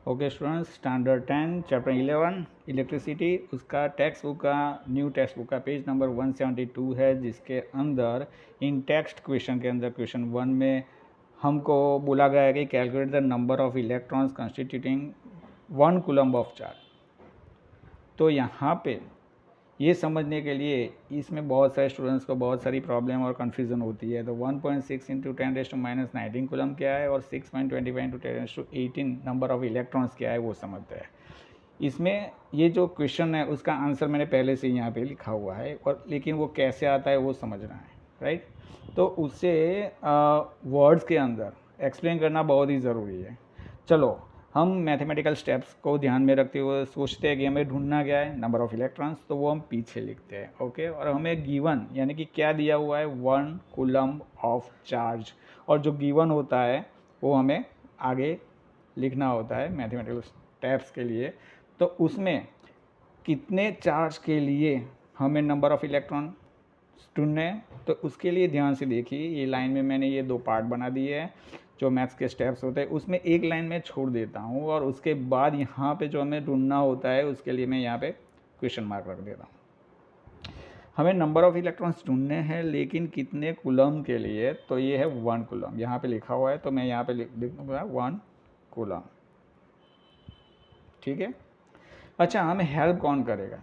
Okay students, standard 10 chapter 11 electricity, उसका text book का new text book का page number 172 है, जिसके अंदर इन टेक्स्ट क्वेश्चन के अंदर क्वेश्चन 1 में हमको बोला गया है कि calculate the number of electrons constituting 1 coulomb of charge. तो यहाँ पे ये समझने के लिए इसमें बहुत सारे स्टूडेंट्स को बहुत सारी प्रॉब्लम और कन्फ्यूज़न होती है। तो 1.6 इंटू 10⁻⁻19 कूलम क्या है और 6.25 इंटू 10⁻18 नंबर ऑफ इलेक्ट्रॉन्स क्या है वो समझते हैं। इसमें ये जो क्वेश्चन है उसका आंसर मैंने पहले से यहाँ पे लिखा हुआ है, और लेकिन वो कैसे आता है वो समझना है, राइट। तो उससे वर्ड्स के अंदर एक्सप्लेन करना बहुत ही ज़रूरी है। चलो हम मैथमेटिकल स्टेप्स को ध्यान में रखते हुए सोचते हैं कि हमें ढूंढना क्या है, नंबर ऑफ इलेक्ट्रॉन्स, तो वो हम पीछे लिखते हैं। ओके, और हमें गिवन यानी कि क्या दिया हुआ है, 1 कूलम्ब ऑफ चार्ज, और जो गिवन होता है वो हमें आगे लिखना होता है मैथमेटिकल स्टेप्स के लिए। तो उसमें कितने चार्ज के लिए हमें नंबर ऑफ इलेक्ट्रॉन ढूंढने, तो उसके लिए ध्यान से देखिए, ये लाइन में मैंने ये 2 पार्ट बना दिए हैं। जो मैथ्स के स्टेप्स होते हैं उसमें एक लाइन में छोड़ देता हूँ, और उसके बाद यहाँ पे जो हमें ढूंढना होता है उसके लिए मैं यहाँ पे क्वेश्चन मार्क रख देता हूँ। हमें नंबर ऑफ इलेक्ट्रॉन्स ढूंढने हैं, लेकिन कितने कूलम के लिए, तो ये है 1 कूलम, यहाँ पे लिखा हुआ है, तो मैं यहाँ पे लिख दूँगा 1 कूलम। ठीक है। अच्छा, हमें हेल्प कौन करेगा,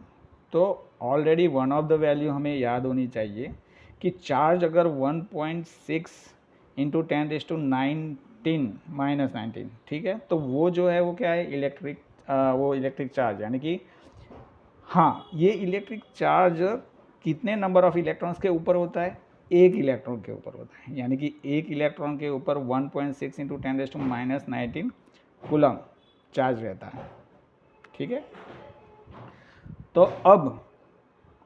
तो already one of the value हमें याद होनी चाहिए कि चार्ज अगर 1.6 इंटू 10⁻19, ठीक है, तो वो जो है वो क्या है, इलेक्ट्रिक चार्ज, यानी कि हाँ, ये इलेक्ट्रिक चार्ज कितने नंबर ऑफ इलेक्ट्रॉन्स के ऊपर होता है, एक इलेक्ट्रॉन के ऊपर होता है, यानी कि एक इलेक्ट्रॉन के ऊपर 1.6 इंटू 10⁻19 कूलम चार्ज रहता है। ठीक है। तो अब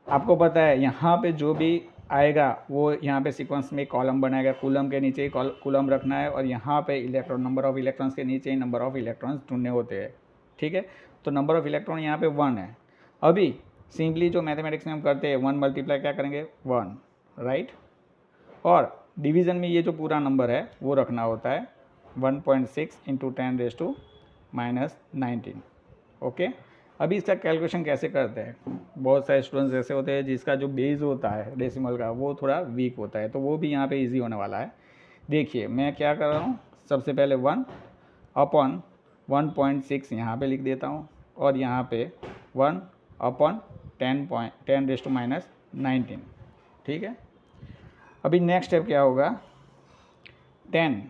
आपको पता है यहाँ पे जो भी आएगा वो यहाँ पे सीक्वेंस में कॉलम बनाएगा, कूलम के नीचे ही कूलम रखना है, और यहाँ पे इलेक्ट्रॉन, नंबर ऑफ इलेक्ट्रॉन्स के नीचे ही नंबर ऑफ इलेक्ट्रॉन्स ढूंढने होते हैं। ठीक है। तो नंबर ऑफ इलेक्ट्रॉन यहाँ पे 1 है। अभी सिंपली जो मैथमेटिक्स में हम करते हैं 1 मल्टीप्लाई क्या करेंगे, 1, राइट। और डिवीज़न में ये जो पूरा नंबर है वो रखना होता है 1.6 इंटू 10⁻⁻19। ओके। अभी इसका कैलकुलेशन कैसे करते हैं, बहुत सारे स्टूडेंट्स ऐसे होते हैं जिसका जो बेस होता है डेसिमल का वो थोड़ा वीक होता है, तो वो भी यहाँ पे इजी होने वाला है। देखिए मैं क्या कर रहा हूँ, सबसे पहले 1 अपॉन 1.6 यहाँ पे लिख देता हूँ, और यहाँ पे 1 अपॉन 10⁻19। ठीक है। अभी नेक्स्ट स्टेप क्या होगा, 10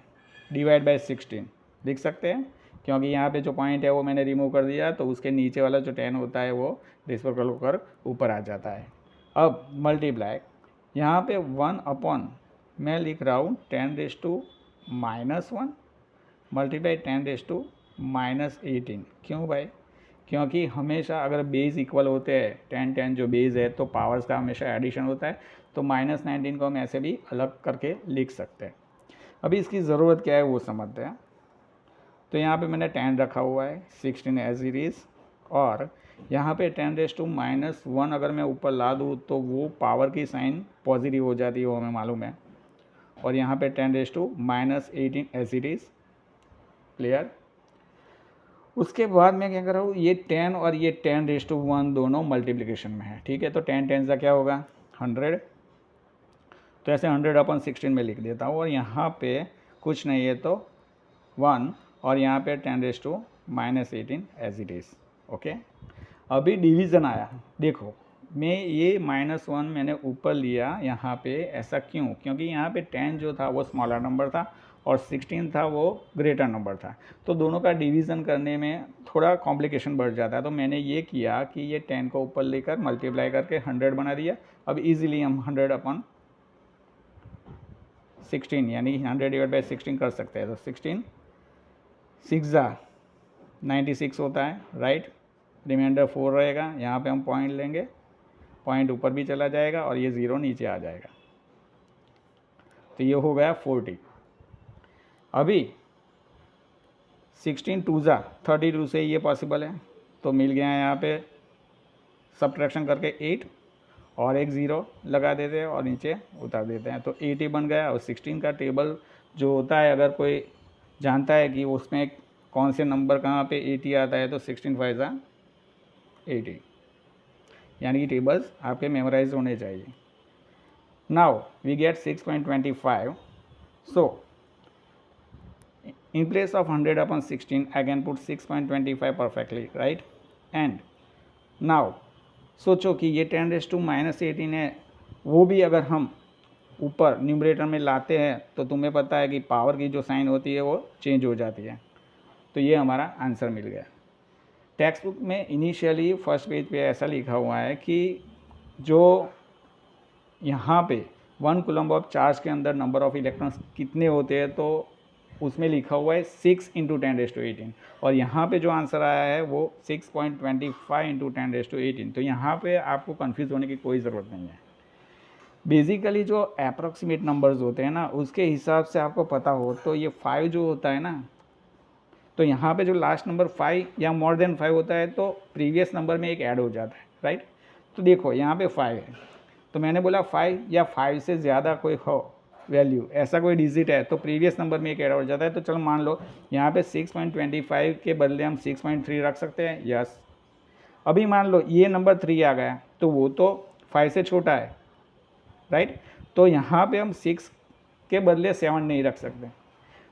डिवाइड बाई 16 लिख सकते हैं, क्योंकि यहाँ पे जो पॉइंट है वो मैंने रिमूव कर दिया, तो उसके नीचे वाला जो 10 होता है वो रेसिप्रोकल होकर ऊपर आ जाता है। अब मल्टीप्लाई, यहाँ पे 1 अपॉन मैं लिख रहा हूँ 10⁻⁻1 मल्टीप्लाई 10⁻⁻18। क्यों भाई, क्योंकि हमेशा अगर बेस इक्वल होते हैं, 10 जो बेस है, तो पावर्स का हमेशा एडिशन होता है, तो -19 को हम ऐसे भी अलग करके लिख सकते हैं। अभी इसकी ज़रूरत क्या है वो समझते हैं। तो यहाँ पे मैंने 10 रखा हुआ है, 16 एज इट इज़, और यहाँ पे 10⁻⁻1 अगर मैं ऊपर ला दूँ तो वो पावर की साइन पॉजिटिव हो जाती है, वो हमें मालूम है, और यहाँ पे 10⁻18 एज इट इज़, क्लियर। उसके बाद मैं क्या कर रहा हूँ, ये 10 और ये 10⁻1 दोनों मल्टीप्लिकेशन में है। ठीक है। तो 10 का क्या होगा, 100, तो ऐसे 100/16 में लिख देता हूँ, और यहाँ पे कुछ नहीं है तो 1, और यहाँ पे 10⁻18 एज इट इज़। ओके। अभी डिवीज़न आया, देखो मैं ये -1 मैंने ऊपर लिया यहाँ पे, ऐसा क्यों, क्योंकि यहाँ पे 10 जो था वो स्मॉलर नंबर था और 16 था वो ग्रेटर नंबर था, तो दोनों का डिवीज़न करने में थोड़ा कॉम्प्लिकेशन बढ़ जाता है। तो मैंने ये किया कि ये 10 को ऊपर लेकर मल्टीप्लाई करके 100 बना दिया। अब इजीली हम 100/16 यानी 100/16 कर सकते हैं। तो 16 6 96 होता है, राइट। रिमाइंडर 4 रहेगा, यहाँ पे हम पॉइंट लेंगे, पॉइंट ऊपर भी चला जाएगा और ये 0 नीचे आ जाएगा, तो ये हो गया 40। अभी 16 2 32 से ये पॉसिबल है, तो मिल गया यहाँ पे सब्ट्रैक्शन करके 8 और एक 0 लगा देते हैं और नीचे उतार देते हैं, तो 80 बन गया। और 16 का टेबल जो होता है, अगर कोई जानता है कि उसमें कौन से नंबर कहाँ पे 80 आता है, तो 16 5 ज़ा 80, यानी कि टेबल्स आपके मेमोराइज होने चाहिए। Now we get 6.25, so in place of 100 upon 16 I can put 6.25 perfectly, right? And now सोचो कि ये 10⁻⁻18 है, वो भी अगर हम ऊपर न्यूमरेटर में लाते हैं तो तुम्हें पता है कि पावर की जो साइन होती है वो चेंज हो जाती है। तो ये हमारा आंसर मिल गया। टेक्स्ट बुक में इनिशियली फर्स्ट पेज पे ऐसा लिखा हुआ है कि जो यहाँ पे 1 कूलम्ब ऑफ चार्ज के अंदर नंबर ऑफ इलेक्ट्रॉन्स कितने होते हैं, तो उसमें लिखा हुआ है 6 × 10⁻18, और यहाँ पे जो आंसर आया है वो 6.25 × 10⁻18। तो यहाँ पे आपको कंफ्यूज होने की कोई ज़रूरत नहीं है। बेसिकली जो अप्रॉक्सीमेट नंबर्स होते हैं ना, उसके हिसाब से आपको पता हो तो ये 5 जो होता है ना, तो यहाँ पे जो लास्ट नंबर 5 या मोर देन 5 होता है तो प्रीवियस नंबर में एक ऐड हो जाता है, राइट। तो देखो यहाँ पे 5 है, तो मैंने बोला 5 या 5 से ज़्यादा कोई हो वैल्यू, ऐसा कोई डिजिट है तो प्रीवियस नंबर में एक ऐड हो जाता है। तो चलो मान लो यहाँ पे 6.25 के बदले हम 6.3 रख सकते हैं, यस। अभी मान लो ये नंबर 3 आ गया, तो वो तो 5 से छोटा है, राइट। तो यहाँ पे हम 6 के बदले 7 नहीं रख सकते,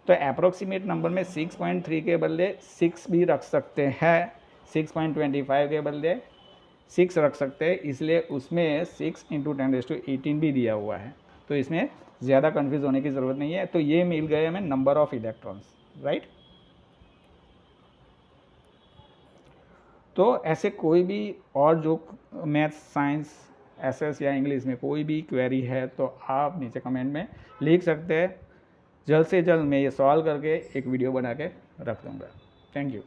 तो अप्रॉक्सीमेट नंबर में 6.3 के बदले 6 भी रख सकते हैं, 6.25 के बदले 6 रख सकते हैं, इसलिए उसमें 6 × 10⁻18 भी दिया हुआ है। तो इसमें ज़्यादा कन्फ्यूज़ होने की ज़रूरत नहीं है। तो ये मिल गए हमें नंबर ऑफ इलेक्ट्रॉन्स, राइट। तो ऐसे कोई भी और जो मैथ्स, साइंस, एसएस या इंग्लिश में कोई भी क्वेरी है तो आप नीचे कमेंट में लिख सकते हैं। जल्द से जल्द मैं ये सॉल्व करके एक वीडियो बना के रख दूँगा। Thank you.